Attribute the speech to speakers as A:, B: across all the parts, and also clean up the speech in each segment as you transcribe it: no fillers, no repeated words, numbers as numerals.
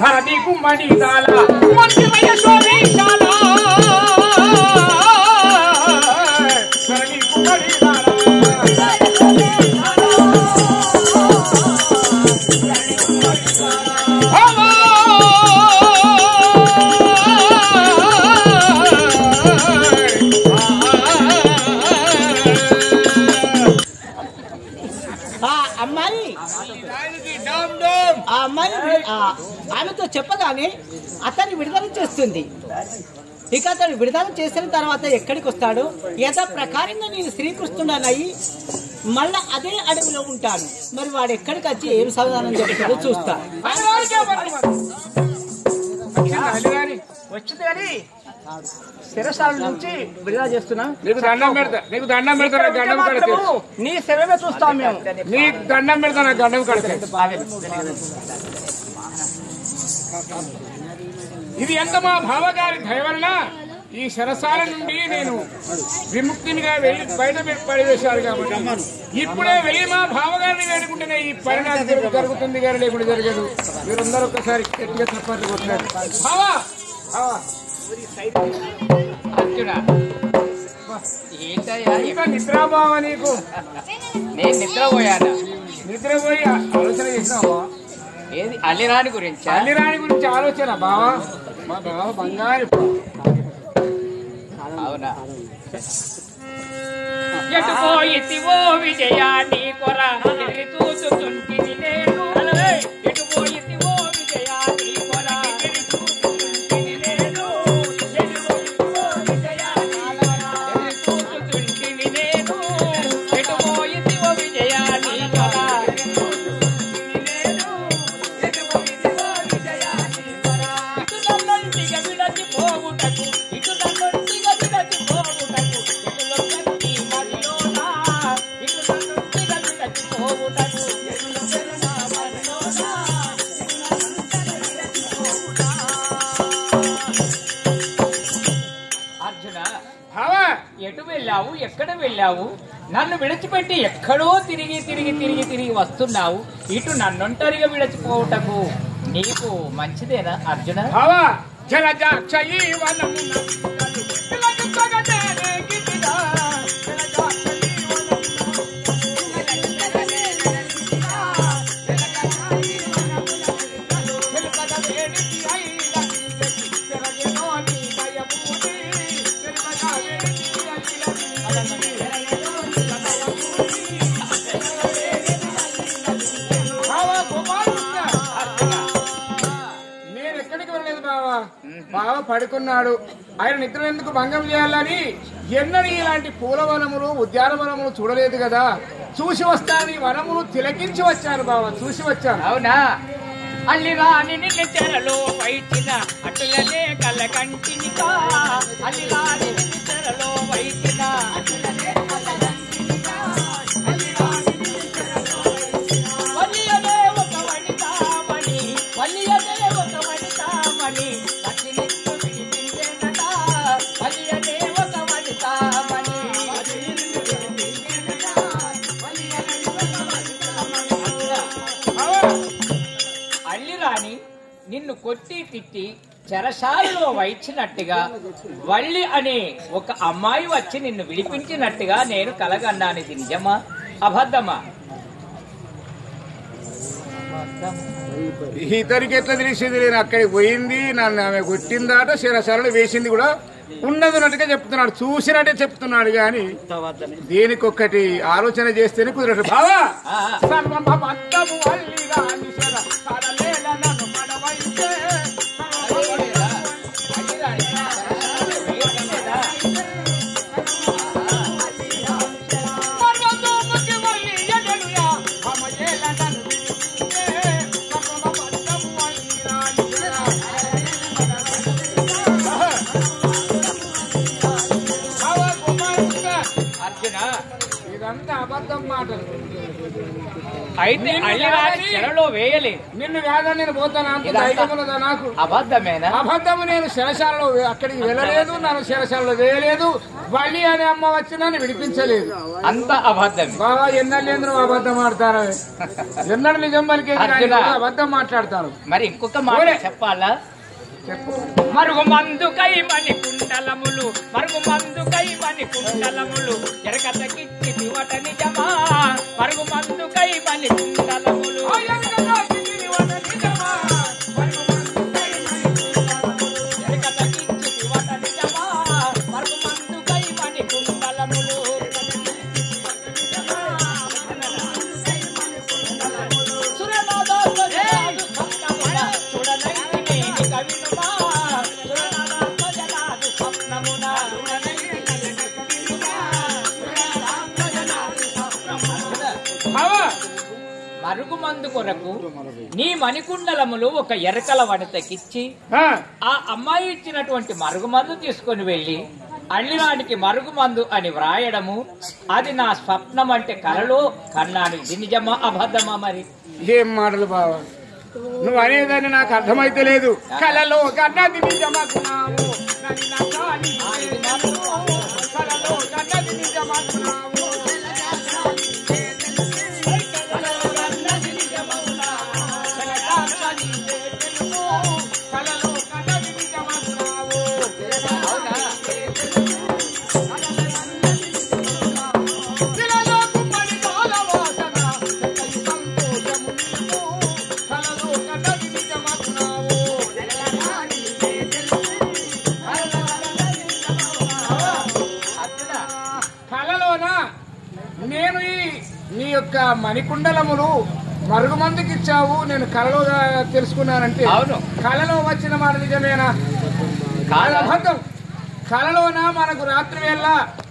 A: ధరణి కుమ్మడి దాల మంత్రిమయ శోభిశాల ధరణి కుమ్మడి దాల
B: ఆమెతో చెప్పగానే అతన్ని విడుదల చేస్తుంది. ఇక అతను విడుదల చేసిన తర్వాత ఎక్కడికి వస్తాడు? యథా ప్రకారంగా నేను శ్రీకృష్ణుడనయ్యి మళ్ళా అదే అడవిలో ఉంటాను. మరి వాడు ఎక్కడికి వచ్చి ఏం సమాధానం చెప్తాడో చూస్తా.
C: వచ్చింది కానీ శిరసాల నుంచి విడుదల చేస్తున్నా.
A: నీకు దండం పెడతా, నీకు దండం పెడతా, గండం కడితే
C: నీ శరమే చూస్తాం మేము.
A: నీకు దండం పెడతా, గండం కడితే. ఇది ఎంత మా బావగారి దయ వలన ఈ శరసాల నుండి నేను విముక్తినిగా వెళ్ళి బయట పడివేశారు కాబట్టి ఇప్పుడే వెళ్ళి మా బావగారిని వేడుకుంటేనే ఈ పరిణామం జరుగుతుంది కానీ లేకుండా జరగదు. మీరందరూ ఒక్కసారి గట్టిగా చప్పట్లు కొట్టినారు. బావా
C: ఏంటయ్యా
A: నిద్రాబావా నీకు?
C: నేను నిద్రపోయాను.
A: నిద్రపోయి ఆలోచన చేసినావా?
C: ఏది అల్లిరాణి గురించి?
A: అల్లిరాణి గురించి ఆలోచన బావా. మా బావ బంగారు.
C: అవునా?
D: ఎటుపోయితివో విజయాన్ని కొర చూసుకుంటుంది నేను. ఎటుపోయితివో విజయాన్ని కొర చూసుకుంటుంది నేను. ఎటుపోయితివో విజయాన్ని చూసుకుంటుంది నేను. ఎటుపోయితివో విజయాన్ని కొర ఎటు వెళ్ళావు? ఎక్కడ వెళ్ళావు? నన్ను విడిచిపెట్టి ఎక్కడో తిరిగి తిరిగి తిరిగి తిరిగి వస్తున్నావు. ఇటు నన్నొంటరిగా విడిచిపోవటకు నీకు మంచిదేనా అర్జున?
A: బావ పడుకున్నాడు. ఆయన నిద్ర ఎందుకు భంగం చేయాలని ఎన్నడూ ఇలాంటి పూలవనములు ఉద్యానవనములు చూడలేదు కదా. చూసి వస్తాను, ఈ వనములు తిలకించి వచ్చాను బావ, చూసి వచ్చాను.
D: అవునా? అల్లిరాని నిన్ను చెరలో వైచిన అటులనే కళ్ళ కంటినికా. అల్లిరాని నిన్ను చెరలో వైచిన అటులనే కళ్ళ కంటినికా. వల్లియనే ఒక వనితామణి, వల్లియనే ఒక వనితామణి అట్లినిట్టు విడిపించేనట. వల్లియనే ఒక వనితామణి అల్లిరాని నిన్ను కొట్టి తిట్టి చెరసాలలో వైచినట్టుగా వల్లి అనే ఒక అమ్మాయి వచ్చి నిన్ను విడిపించినట్టుగా నేను కలగన్నాను. ఇది నిజమా అబద్ధమా?
A: ఇతనికి ఎట్లా తెలిసింది? నేను అక్కడికి పోయింది, నన్ను ఆమె కొట్టిందాట, శిరసాలను వేసింది కూడా ఉన్నదన్నట్టుగా చెప్తున్నాడు, చూసినట్టే చెప్తున్నాడు. గాని దీనికొక్కటి ఆలోచన చేస్తేనే కుదరదు బావా. ఇదంతా అబద్ధం మాటలు.
D: అయితే అల్లిరాని చెరలో వేయలేదు.
A: నిన్ను వేదని నేను పోతాను అంత ధైర్యమున్నదా నాకు?
D: అబద్ధమేనా?
A: అబద్ధము. నేను శరశాలలో అక్కడికి వెళ్ళలేదు, నన్ను శరశాలలో వేయలేదు. వల్లి అనే అమ్మ వచ్చి నన్ను విడిపించలేదు.
D: అంత అబద్ధం.
A: బాబా ఎన్నెళ్ళు అబద్ధం ఆడతారు, ఎన్నడు నిజం పలికే అబద్ధం మాట్లాడతారు.
D: మరి ఇంకొక మాట చెప్పాలా? మరుగు మందుకై మని కుండలములు, మరుగు మందుకై మని కుండలములు, ఎరకతకిచ్చి దివట నిజమా. మరుగు మందుకై మని కుండలములు, ఎరకతకిచ్చి దివట నిజమా. మరుగు మందుకై మని కుండలములు. మరుగు మందు కొరకు నీ మణికుండలములు ఒక ఎరకల వనితకిచ్చి ఆ అమ్మాయి ఇచ్చినటువంటి మరుగు మందు తీసుకొని వెళ్లి అల్లిరానికి మరుగు మందు అని వ్రాయడము, అది నా స్వప్నం అంటే కలలో కన్నాను. ఇది నిజమా అబద్ధమా? మరి
A: ఏం మాటలు బావా, నువ్వు అనేదాన్ని నాకు అర్థమైతే లేదు. కలలో కన్నది నిజమకున్నావు, కలలో కన్నది నిజమకున్నావు. నేను నీ యొక్క మణికుండలములు మరుగుమందుకి ఇచ్చావు, నేను కలలో తెలుసుకున్నానంటే కలలో వచ్చిన మాట నిజమేనా? అబద్ధం. కలలోన మనకు రాత్రి వేళ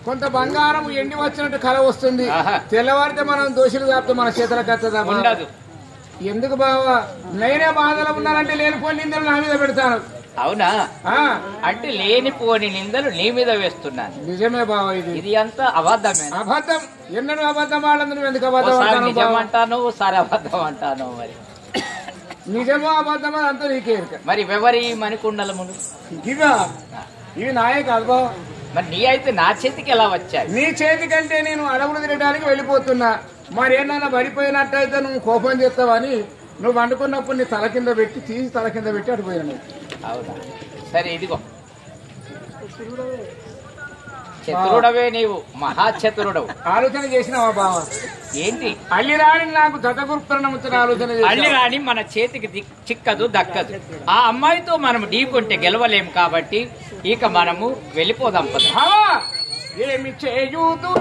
A: కొంత బంగారం ఎండి వచ్చినట్టు కల వస్తుంది, తెల్లవారితే మనం దోషులు కాపుతూ మన చేతులకు వస్తుందా? ఎందుకు బావా, నేనే బాధలో ఉన్నానంటే లేనిపోని నిందలు నా మీద పెడతాను.
D: అవునా? అంటే లేనిపోని నిందలు నీ మీద వేస్తున్నాను.
A: నిజమే బావా,
D: ఇది అంతా అబద్ధమే.
A: అబద్ధం. ఎన్నడూ అబద్ధం ఆడదు. నువ్వు ఎందుకు అబద్ధం
D: అంటాను, ఒకసారి అబద్ధం అంటాను. మరి
A: నిజమో అబద్ధమో అంతా నీకే.
D: మరి ఎవరి మణికుండలములు
A: ఇవి నాయే కాదు బావా.
D: మరి నీ అయితే నా చేతికి ఎలా వచ్చాయి?
A: నీ చేతికంటే నేను అడవులు తిరగడానికి వెళ్ళిపోతున్నా. మరి ఏమన్నా పడిపోయినట్టయితే నువ్వు కోపం చేస్తావని నువ్వు వండుకున్నప్పుడు నీ తల కింద పెట్టి తీసి తల కింద పెట్టి అడిపోయాను.
D: అవునా? సరే, ఇదిగో చతురుడవే, నీవు మహాచతురుడవు.
A: ఆలోచన చేసినావా బావా?
D: ఏంటి?
A: అల్లిరాణి నాకు దత్తగురుప్రణముచ్చిన ఆలోచన.
D: అల్లిరాణి మన చేతికి చిక్కదు, దక్కదు. ఆ అమ్మాయితో మనం ఢీకొంటే గెలవలేము కాబట్టి ఇక మనము వెళ్ళిపోదాం.
A: ఏమి చేయుదు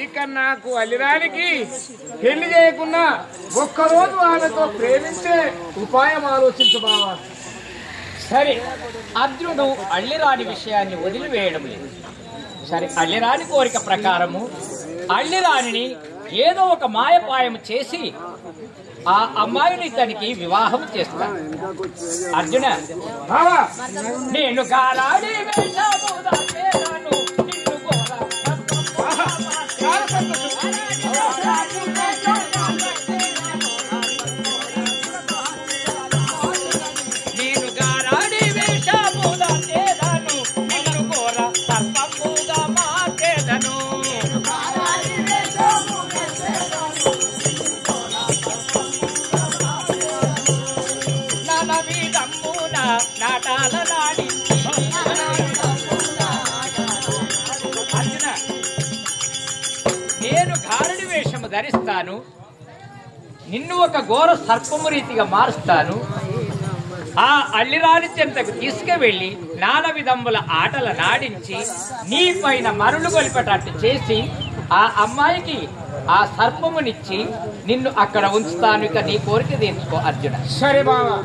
A: ఇక నాకు అల్లిరానికి పెళ్లి చేయకున్నా ఒక్కరోజు ఆమెతో ప్రేమించే ఉపాయం ఆలోచించు బావా.
D: సరే, అర్జునుడు అల్లిరాని విషయాన్ని వదిలివేయడం లేదు. సరే, అల్లిరాని కోరిక ప్రకారము అల్లిరాణిని ఏదో ఒక మాయపాయం చేసి ఆ అమ్మాయిని తనకి వివాహం చేస్తాను. అర్జున, నేను గాలాడి నేను గారాడి వేషముదా చేదను, నిన్ను కోర సర్పముగా మార్చేదను. నలవిదమ్మున నాటాల నాడించి అర్జున, నేను గారడి వేషము ధరిస్తాను, నిన్ను ఒక ఘోర సర్పము రీతిగా మారుస్తాను. ఆ అల్లిరాని చెంతకు తీసుకువెళ్లి నానా విధముల ఆటల నాడించి నీ పైన మరులు గొలిపేటట్టు చేసి ఆ అమ్మాయికి ఆ సర్పమునిచ్చి నిన్ను అక్కడ ఉంచుతాను. ఇక నీ కోరిక తీర్చుకో అర్జున.
A: సరే బావా.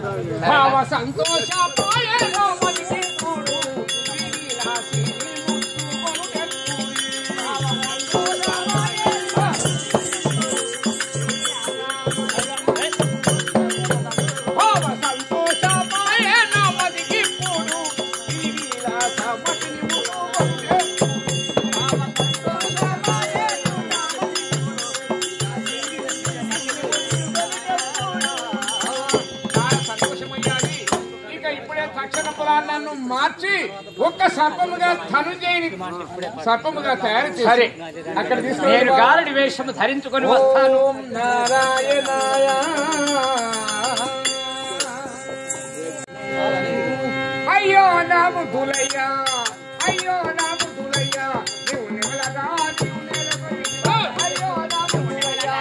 A: నన్ను మార్చి ఒక్క సర్పముగా ధనుంజయుని సర్పముగా తయారు చేసి అక్కడ
D: నేను గారడి వేషము ధరించుకొని వస్తాను.
A: నారాయణాయ అయ్యో నా బుద్ధులయ్యా, అయ్యో నా బుద్ధులయ్యా, నీవు నిమలగా నీవు నేలకొనివా. అయ్యో నా బుద్ధులయ్యా,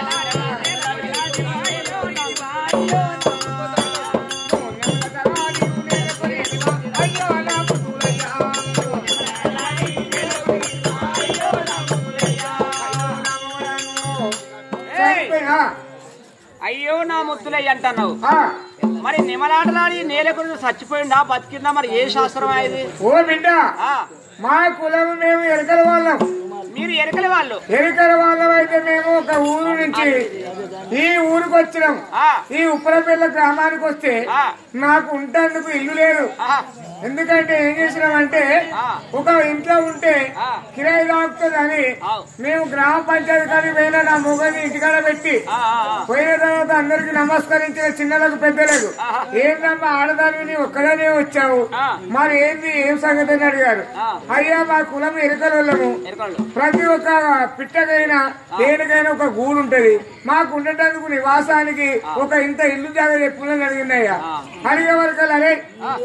C: అయ్యో నా ముద్దులయ్య అంటున్నావు. మరి నిమలాటలాడి నేలకొండ చచ్చిపోయిందా బతికిందా? మరి ఏ శాస్త్రం అది?
A: ఓ బిడ్డ, మా కులము మేము ఎరకల వాళ్ళం.
C: మీరు ఎరకల వాళ్ళు?
A: ఎరకల వాళ్ళం అయితే మేము ఒక ఊరు నుంచి ఈ ఊరికి వచ్చినాం. ఈ ఉప్పరపల్లి గ్రామానికి వస్తే నాకు ఉంటేందుకు ఇల్లు లేదు. ఎందుకంటే ఏం చేసినామంటే ఒక ఇంట్లో ఉంటే కిరాయి తాగుతుంది అని మేము గ్రామ పంచాయతీ కానీ పోయినా నా మొగని ఇంటికాడ పెట్టి పోయిన తర్వాత అందరికి నమస్కరించిన చిన్నలకు పెద్దలకు, ఏంటమ్మా ఆడదాన్ని నీ ఒక్కదానే వచ్చావు, మరి ఏంది ఏం సంగతి అని అడిగారు. అయ్యా మా కులం ఎరుకల వాళ్ళము, ప్రతి ఒక్క పిట్టకైనా దేనికైనా ఒక గూడు ఉంటది, మాకు ఉండటానికి నివాసానికి ఒక ఇంత ఇల్లు జాగా చెప్పులని అడిగిందయ్యా. అడిగే వరకు అదే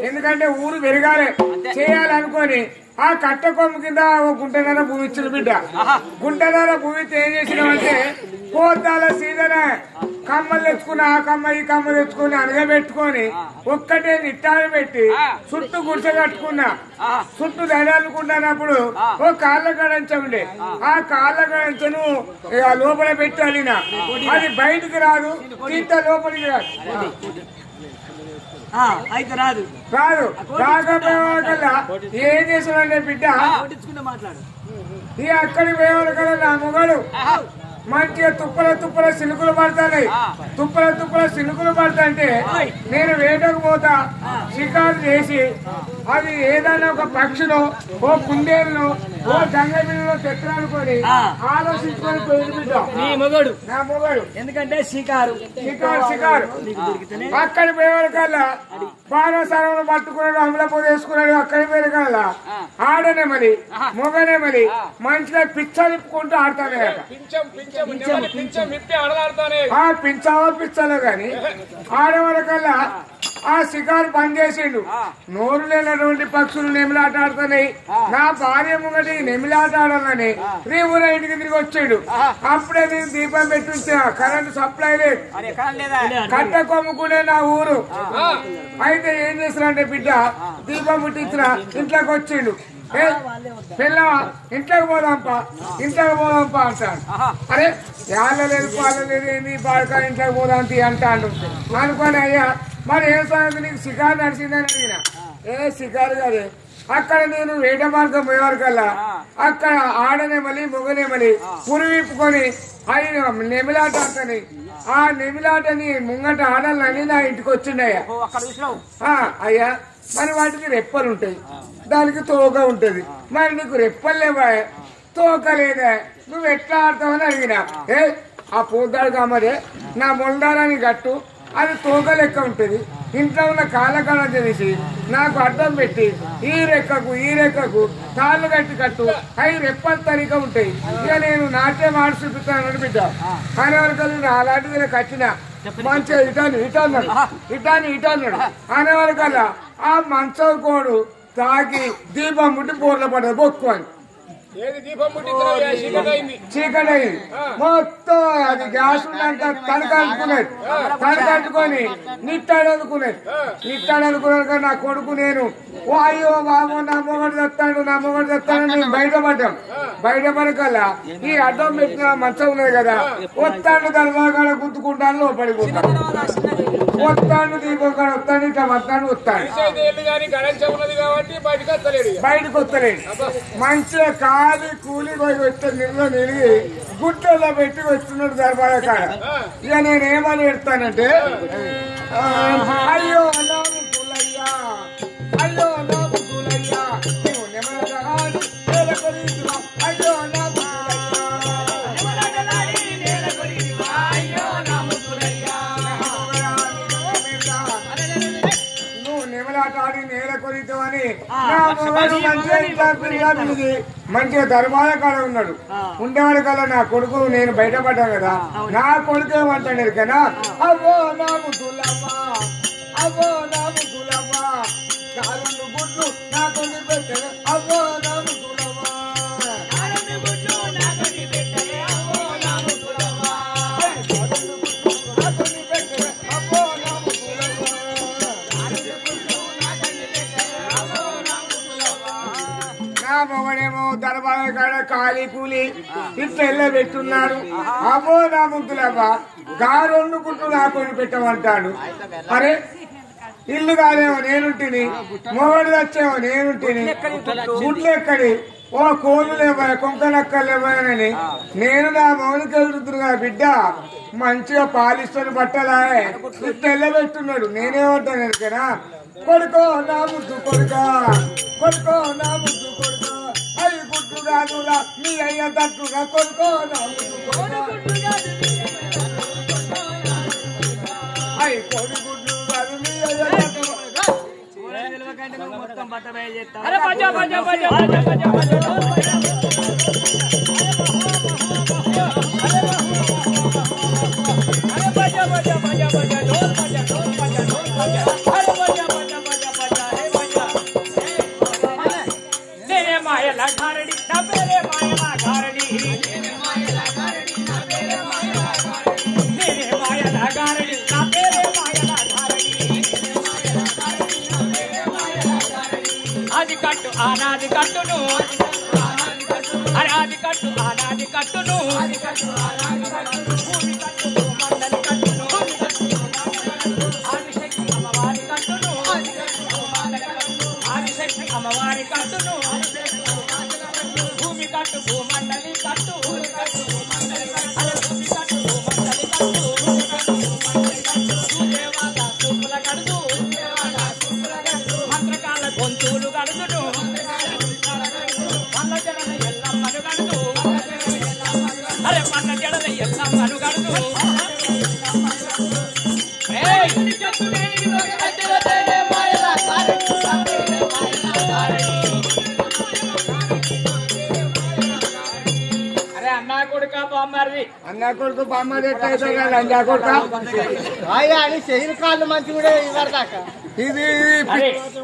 A: ఎందుకంటే ఊరు పెరగాలి చేయాలనుకొని ఆ కట్ట కొమ్ము కింద గుంటన్నర భూమి ఇచ్చిన బిడ్డ. గుంటన్నర భూమి ఏం చేసినామంటే పోతాల సీజన్ కమ్మలు తెచ్చుకుని ఆ కమ్మ ఈ కమ్మ తెచ్చుకుని అనగబెట్టుకొని ఒక్కటే నిట్టాలు పెట్టి చుట్టూ గుడిసె కట్టుకున్నా. చుట్టూ దడాలనుకుంటున్నప్పుడు ఓ కాళ్ళ గడంచ ఉండే, ఆ కాళ్ళ గడంచను లోపల పెట్టాలి. అది బయటికి రాదు, ఇంత లోపలికి రాదు.
C: అయితే రాదు
A: రాదు రాకపోయేవాళ్ళకల్లా ఏం చేసాడంటే బిడ్డ ఈ అక్కడికి పోయేవాళ్ళకల్లా నా మొగడు మంచిగా తుప్పల సిలుకులు పడతాయి. తుప్పల సిలుకులు పడతాంటే నేను వేటకు పోతా, షికారు చేసి అది ఏదైనా ఒక పక్షిలో ఓ కుందేలను ఓ గంగబిల్లలో తెచ్చానుకొని ఆలోచించుకొని పోయి బిడ్డ
C: నీ మొగడు
A: నా మొగడు.
C: ఎందుకంటే షికారు
A: అక్కడి పోయేవాళ్ళ కల్లా బాణసరంలో పట్టుకున్నాడు, అమలపూర వేసుకున్నాడు. అక్కడి పోయే కల్లా ఆడనే మరి మొగనే మరి మంచిగా పిచ్చలిప్పుకుంటూ ఆడతానే పించావో పిచ్చాలో గాని ఆడేవాళ్ళ కల్లా ఆ షికారు బంద్ చేసిండు. నోరు లేనటువంటి పక్షులు నెమిలాట ఆడుతున్నాయి. నా భార్య ముంగటి నెమిలాట ఆడాలని రేవున ఇంటికి తిరిగి వచ్చాడు. అప్పుడే నేను దీపం పెట్టించా, కరెంటు సప్లై లేదు, కట్ట కొమ్ముకునే నా ఊరు. అయితే ఏం చేస్తారంటే బిడ్డ దీపం ముట్టించిన ఇంట్లోకి వచ్చిండు. పిల్ల ఇంట్లోకి పోదాంపా అంటాడు. అరే యాళ్ళ లేదు పాల లేదు ఏంది బాడక ఇంట్లోకి పోదాం అంటాడు అనుకోని. అయ్యా మరి ఏం సంగతి నీకు షికారు నడిచిందని అడిగిన. ఏ షికారు కాదే, అక్కడ నేను వేట మార్గం పోయేవారికల్లా అక్కడ ఆడనేమలి మొగనేమలి పురి విప్పుకొని అవి నెమిలాట ఆడతాని. ఆ నెమిలాటని ముంగట ఆడాలని నా ఇంటికి వచ్చిండయ్యా. అయ్యా మరి వాటికి రెప్పలు ఉంటాయి, దానికి తోక ఉంటది. మరి నీకు రెప్పలు లేవా, తోక లేదా, నువ్వు ఎట్లా ఆడతావని అడిగినా. ఏ ఆ పోతాడు కామరే నా మొండాలని గట్టు, అది తోక లెక్క ఉంటది. ఇంట్లో ఉన్న కాళ్ళకాడ తెలిసి నాకు అడ్డం పెట్టి ఈ రెక్కకు కాళ్ళు కట్టు, అవి రెప్పలు తరిక ఉంటాయి. ఇక నేను నాట్యం ఆడి చూపిస్తాను బిడ్డ అనేవరకల్లా అలాంటిది కట్టిన మంచిగా ఇటాను అనేవరకల్లా ఆ మంచం కోడు తాకి దీపం ముట్టి బోర్ల పడ్డది బొక్కు అని. ఏది దీపం ముట్టించిన చీకటి అయింది.
E: చీకటి అయింది మొత్తం. అది గ్యాస్ ఉన్నాక తనకట్టుకునేది. తనకట్టుకొని నిట్టాడనుకునేది. నిట్టాడనుకున్నాక నా కొడుకు నేను ఓ అయ్యో బాబు నా మొగడు తెస్తాడు నా మొగడు తెస్తాడు నేను బయటపడ్డాం. బయటపడకల్లా ఈ అడ్డం పెట్టిన మంచం ఉన్నది కదా వస్తాడు దర్వాగాడ గుర్తుకుంటాను లోపడిపోతాను. వస్తాడు దీపం కాడ వస్తాడు ఇట్లా వస్తాడు వస్తాడు బయటకు వస్తలేడు. మంచిగా కాలి కూలి పోయి వచ్చే నిల్వ నిలిగి గుట్టలో పెట్టి వస్తున్నాడు దర్బార కాడ. ఇక నేనేమని పెడతానంటే అయ్యో నా ముగ్గులయ్యా అయ్యో నా ముగ్గులయ్యా అయ్యో నా నెమలాటాడి నేల కొరితామని మంచిగా ధర్మాల కాడ ఉన్నాడు. ఉండేవాడి కల్లా నా కొడుకు నేను బయటపడ్డాను కదా నా కొడుకు ఏమంటాడు కదా అవ్వో నా ముద్దులమ్మా అవ్వో నా ముద్దులమ్మా కాళ్ళు గుడ్లు నా కొన్ని పెట్టాను అవ్వో నా ముద్దులమ్మా మొగడేమో దర్బార కాడ కాలి కూలి ఇట్లా పెట్టున్నాడు. అమ్మో నా ముద్దులవ్వా గారొండు గుడ్లు నా కొని పెట్టమంటాడు. అరే ఇల్లు కాదేమో నేనుంటిని మొగడు వచ్చేమో నేనుంటిని గుడ్లు ఎక్కడి ఓ కోళ్ళు లేవా కొంకనక్కర్లేవని నేను నా మౌనికి వెళ్తున్నా బిడ్డ మంచిగా పాలిస్తున్న బట్టలా తెల్లబెట్టున్నాడు. నేనేమంటాను ఎరికనా కొడుకో నా ముద్దు కొడుకా కొడుకో నా ముద్దు కొడుకా అవి గుడ్డు కాదురా మీ అయ్య తట్టుగా కొడుకో నా ముద్దు కొడుకా అవి కొడు గుడ్డు కాదు మీ అయ్య తట్టుగా
C: మొత్తం బట్ట చేస్తా
D: ఆది కట్టు ఆనాది కట్టును అరే ఆది కట్టు ఆనాది కట్టును భూమి కట్టు మండలి కట్టును ఆదిశక్తి అమ్మవారి కట్టును ఆదిశక్తి అమ్మవారి కట్టును భూమి కట్టు భూమండలి కట్టు భూమి కట్టు భూమండలి కట్టు దేవాల చూపుల కడుగు మంత్రకాల గొంతులు గడుగును పల్ల జడల ఎల్లమ్మను గడుగు అరే పల్ల జడల ఎల్లమ్మను గడుగు అరే అన్నా కొడుక బామ్మారిది
E: అన్న కొడుకు బామ్మది ఎట్లయితే అన్నా కొడుక
B: కాళ్ళు మంచి కూడా ఇవ్వరు దాకా
E: ఇది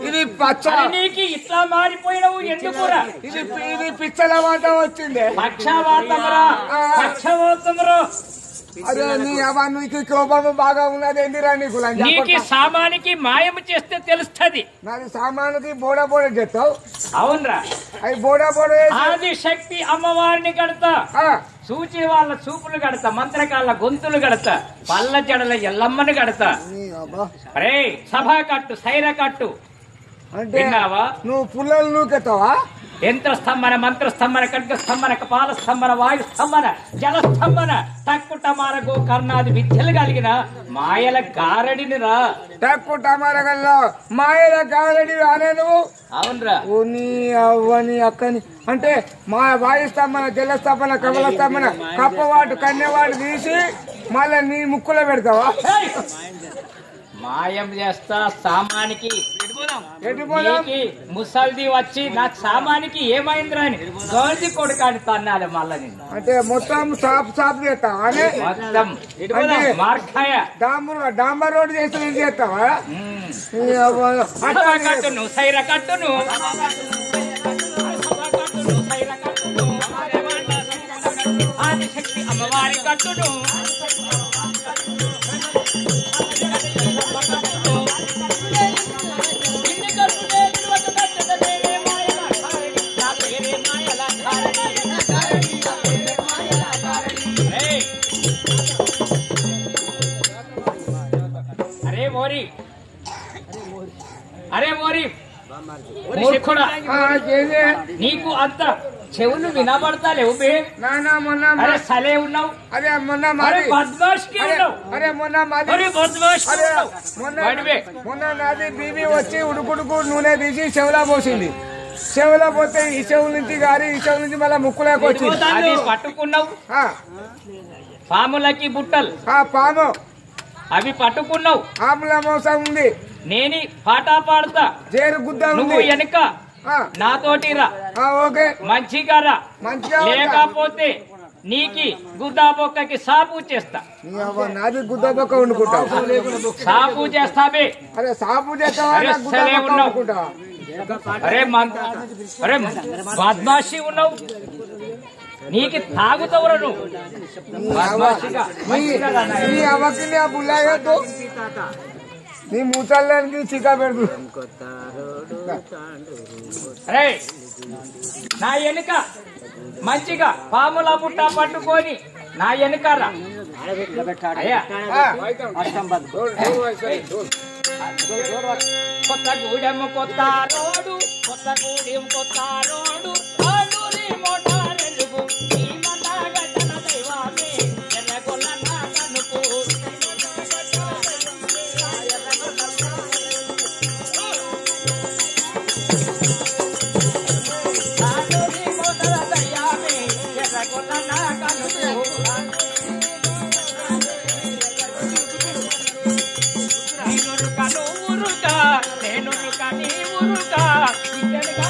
E: ఇది పచ్చ
D: నీకు ఇట్లా మారిపోయినవు ఎందుకురా
E: ఇది పిచ్చల మాట వచ్చింది.
D: పక్షవాతమురా పక్షవాతమురా
E: అదే నీ అవ్వ నీకు కోపం బాగా ఉన్నది ఎందురా నీకు
D: నీకు సామానికి మాయము చేస్తే తెలుస్తది.
E: నాది సామానికి బోడా బోడా చేస్తావు
D: అవునరా
E: అవి బోడా బోడా
D: ఆది శక్తి అమ్మవారిని కడతా సూచి వాళ్ళ చూపులు కడతా మంత్రకాళ్ళ గొంతులు కడతా పల్ల జడల ఎల్లమ్మని కడతా అరే సభా కట్టు సైర కట్టు
E: అంటే
D: విన్నావా
E: నువ్వు పుల్లలు నూకెత్తావా
D: యంత్ర స్తంభన మంత్ర స్తంభన ఖడ్గ స్తంభన కపాల స్తంభన వాయు స్తంభన జల స్తంభన తక్కు టమారగో కర్ణాది విద్యలు కలిగిన మాయల గారడిని రా
E: తక్కు టమారగల్లో మాయల గారడి రానే నువ్వు
D: అవునరా
E: ఓ నీ అవ్వని అక్కని అంటే మా వాయు స్తంభన జల స్తంభన కమల స్తంభన కప్పవాటు కన్యవాడు తీసి మళ్ళా నీ ముక్కులో పెడతావా
D: మాయం చేస్తా సామానికి
E: ఎటుపోదాం
D: ముసల్ది వచ్చి నాకు సామానికి ఏమైందిరా అని గోల్ది కొడుకాని తన్నాలి మళ్ళా నిన్ను
E: అంటే మొత్తం సాఫ్ సాఫ్ చేస్తావా అనే
D: మొత్తం మార్కాయ
E: డాంబర్ రోడ్ చేసి చేస్తావా
D: కట్టును సైర కట్టును సైర కట్టును అమ్మవారి కట్టును అరే మోరి మూర్ఖుడా, నీకు అంత చెవులు వినబడతాలేవు బే. అరే సలే ఉన్నావు,
E: అరే మొన్న మొన్న నాది బీబీ వచ్చి ఉడుకుడుకు నూనె తీసి చెవులా పోసింది. చెవులో పోతే ఈ చెవు నుంచి గారి ఈ చెవు నుంచి మళ్ళీ ముక్కులోకి వచ్చింది.
D: అది పట్టుకున్నావు. పాములకి బుట్టలు
E: పాము
D: అవి పట్టుకున్నావు.
E: ఆముల మోసం ఉంది.
D: నేను పాటా పాడతా,
E: జేరు గుద్ద
D: నువ్వు వెనక నాతోటి రా.
E: ఓకే
D: మంచిగా రా, లేకపోతే నీకి గుద్దా బొక్కకి సాపు చేస్తా.
E: నాది గుద్ద బొక్క వండుకుంటావు.
D: సాపు చేస్తావే.
E: అరే సాపు చేస్తావా?
D: అరే బద్మాషి ఉన్నావు, నీకు తాగుతావురా నువ్వు.
E: అవకి ఆ బుల్లాయద్దు, నీ ముసలానికి చికా పెడదు.
D: అరే నా వెనుక మంచిగా పాముల పుట్ట పట్టుకొని నా వెనుకరా. కొత్తగూడెం కొత్త రోడ్డు, కొత్తగూడెం కొత్త రోడ్డు, మోటారెలుగు గట్టన దైవామే ఎర్రగొల్ల నా కనుకు. నేను నీ ఊరుకా, ఇక్కడిగా